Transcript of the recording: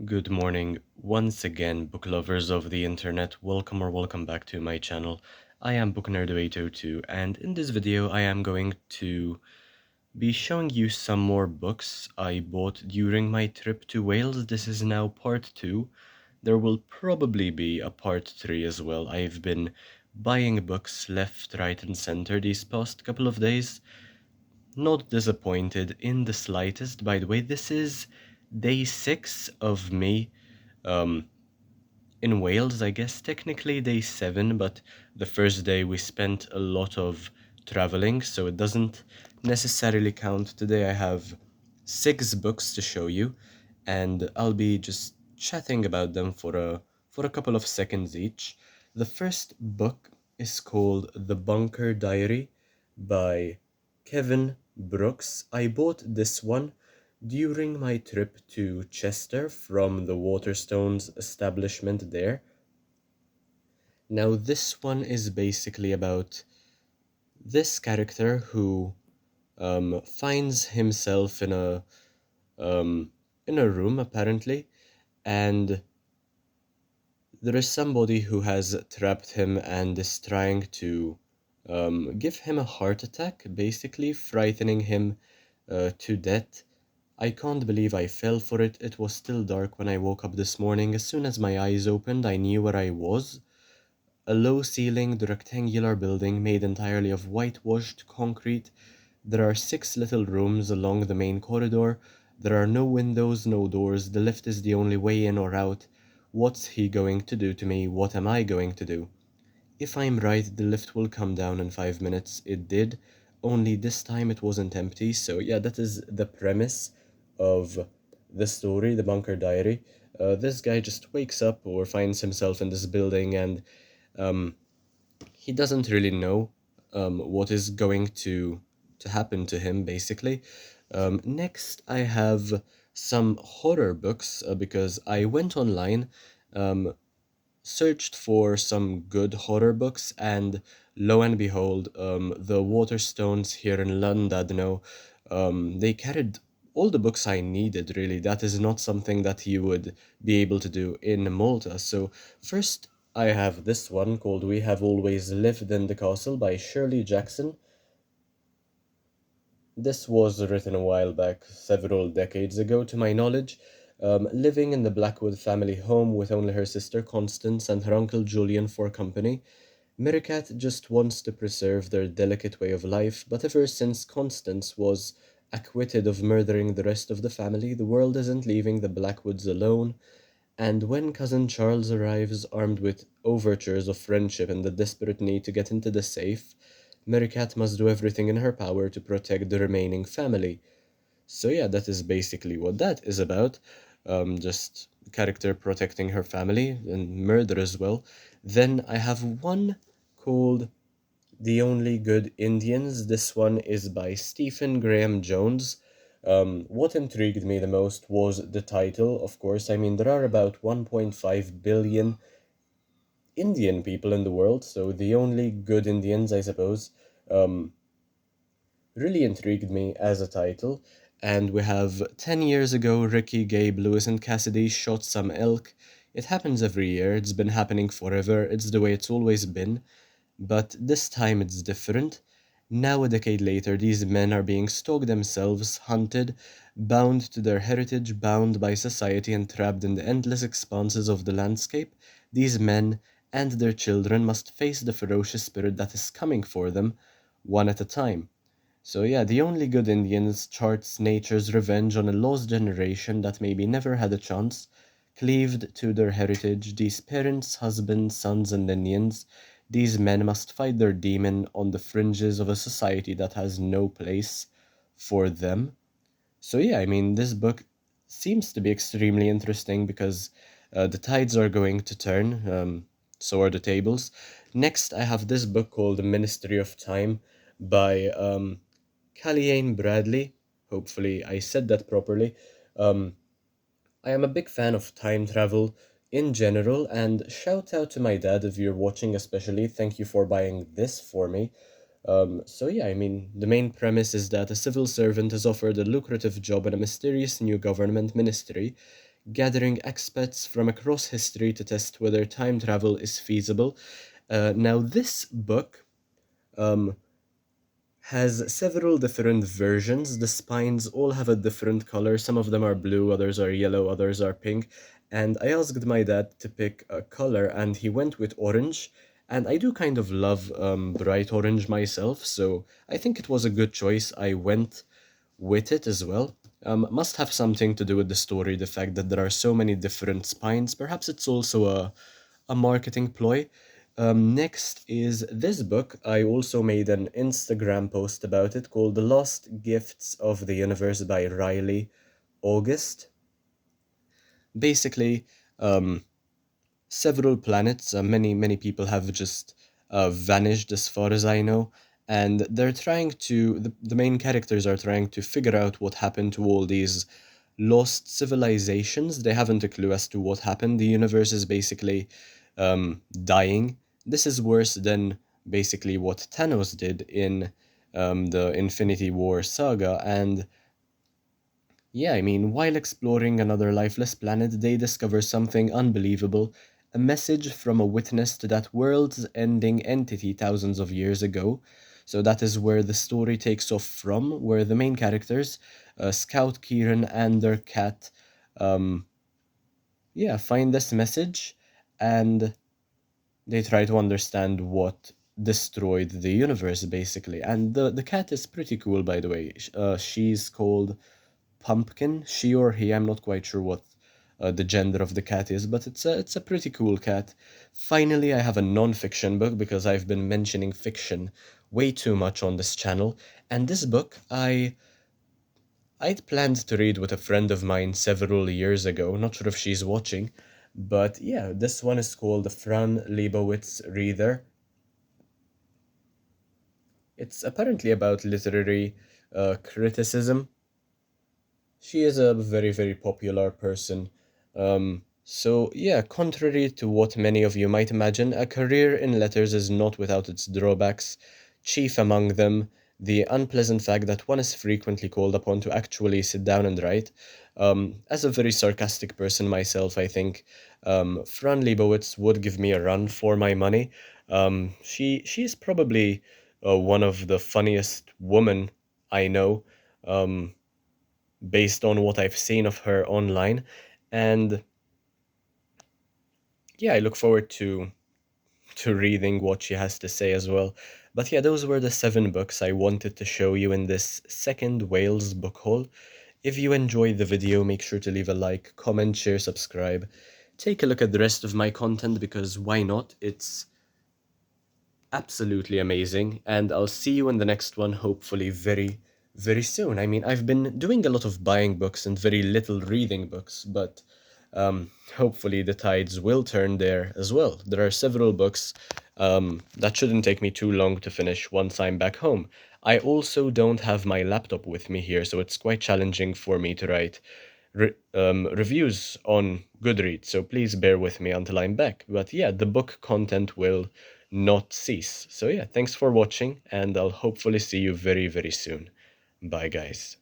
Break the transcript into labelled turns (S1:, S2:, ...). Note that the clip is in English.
S1: Good morning. Once again, book lovers of the internet, welcome back to my channel. I am BookNerd802, and in this video I am going to be showing you some more books I bought during my trip to Wales. This is now part 2. There will probably be a part 3 as well. I've been buying books left, right, and center these past couple of days. Not disappointed in the slightest. By the way, this is day 6 of me um, in Wales, I guess technically day 7, but the first day we spent a lot of traveling, so it doesn't necessarily count. Today I have 6 books to show you, and I'll be just chatting about them for a couple of seconds each. The first book is called The Bunker Diary by Kevin Brooks. I bought this one during my trip to Chester from the Waterstones establishment there. Now, this one is basically about this character who finds himself um, in a room apparently, and there is somebody who has trapped him and is trying to give him a heart attack, basically frightening him to death. I can't believe I fell for it. It was still dark when I woke up this morning. As soon as my eyes opened, I knew where I was. A low-ceilinged rectangular building made entirely of whitewashed concrete. There are 6 little rooms along the main corridor. There are no windows, no doors. The lift is the only way in or out. What's he going to do to me? What am I going to do? If I'm right, the lift will come down in 5 minutes. It did, only this time it wasn't empty. So, yeah, that is the premise of the story, The Bunker Diary. This guy just wakes up or finds himself in this building, and um, he doesn't really know what is going to happen to him, basically. Next, I have some horror books because I went online. Um, Searched for some good horror books, and lo and behold, the Waterstones here in London, they carried all the books I needed, really. That is not something that you would be able to do in Malta. So, first, I have this one called We Have Always Lived in the Castle by Shirley Jackson. This was written a while back, several decades ago, to my knowledge. Living in the Blackwood family home with only her sister Constance and her uncle Julian for company, Mericat just wants to preserve their delicate way of life, but ever since Constance was acquitted of murdering the rest of the family, the world isn't leaving the Blackwoods alone, and when cousin Charles arrives armed with overtures of friendship and the desperate need to get into the safe, Mericat must do everything in her power to protect the remaining family. So yeah, that is basically what that is about. Just character protecting her family and murder as well. Then I have one called The Only Good Indians. This one is by Stephen Graham Jones. What intrigued me the most was the title, of course. I mean, there are about 1.5 billion Indian people in the world, so The Only Good Indians, I suppose. Um, really intrigued me as a title. And we have 10 years ago, Ricky, Gabe, Lewis, and Cassidy shot some elk. It happens every year, it's been happening forever, it's the way it's always been. But this time it's different. Now, a decade later, these men are being stalked themselves, hunted, bound to their heritage, bound by society, and trapped in the endless expanses of the landscape. These men and their children must face the ferocious spirit that is coming for them, one at a time. So yeah, The Only Good Indians charts nature's revenge on a lost generation that maybe never had a chance, cleaved to their heritage. These parents, husbands, sons, and Indians, these men must fight their demon on the fringes of a society that has no place for them. So yeah, I mean, this book seems to be extremely interesting because the tides are going to turn, so are the tables. Next, I have this book called The Ministry of Time by Calliane Bradley. Hopefully, I said that properly. Um, I am a big fan of time travel in general, and shout out to my dad if you're watching, especially. Thank you for buying this for me. So yeah, I mean, the main premise is that a civil servant is offered a lucrative job in a mysterious new government ministry, gathering experts from across history to test whether time travel is feasible. Now, this book um, has several different versions. The spines all have a different color. Some of them are blue, others are yellow, others are pink. And I asked my dad to pick a color, and he went with orange. And I do kind of love bright orange myself, so I think it was a good choice. I went with it as well. Must have something to do with the story, the fact that there are so many different spines. Perhaps it's also a marketing ploy. Next is this book. I also made an Instagram post about it called The Lost Gifts of the Universe by Riley August. Basically, um, several planets, many people have just vanished as far as I know, and they're trying to, the main characters are trying to figure out what happened to all these lost civilizations. They haven't a clue as to what happened. The universe is basically dying. This is worse than basically what Thanos did in the Infinity War saga. And yeah, I mean, while exploring another lifeless planet, they discover something unbelievable, a message from a witness to that world's ending entity thousands of years ago. So that is where the story takes off from, where the main characters, Scout Kieran and their cat, um, yeah, find this message and they try to understand what destroyed the universe, basically. And the cat is pretty cool, by the way. She's called Pumpkin, she or he, I'm not quite sure what the gender of the cat is, but it's a pretty cool cat. Finally, I have a non-fiction book because I've been mentioning fiction way too much on this channel, and this book I'd planned to read with a friend of mine several years ago. Not sure if she's watching, but yeah, this one is called Fran Lebowitz Reader. It's apparently about literary criticism. She is a very popular person. So, yeah, contrary to what many of you might imagine, a career in letters is not without its drawbacks, chief among them the unpleasant fact that one is frequently called upon to actually sit down and write. As a very sarcastic person myself, I think Fran Lebowitz would give me a run for my money. She is probably one of the funniest women I know. Um, Based on what I've seen of her online. And yeah, I look forward to reading what she has to say as well. But yeah, those were the 7 books I wanted to show you in this second Wales book haul. If you enjoyed the video, make sure to leave a like, comment, share, subscribe. Take a look at the rest of my content because why not? It's absolutely amazing, and I'll see you in the next one, hopefully very soon. I mean, I've been doing a lot of buying books and very little reading books, but hopefully the tides will turn there as well. There are several books that shouldn't take me too long to finish once I'm back home. I also don't have my laptop with me here, so it's quite challenging for me to write reviews on Goodreads, so please bear with me until I'm back. But yeah, the book content will not cease. So yeah, thanks for watching, and I'll hopefully see you very soon. Bye, guys.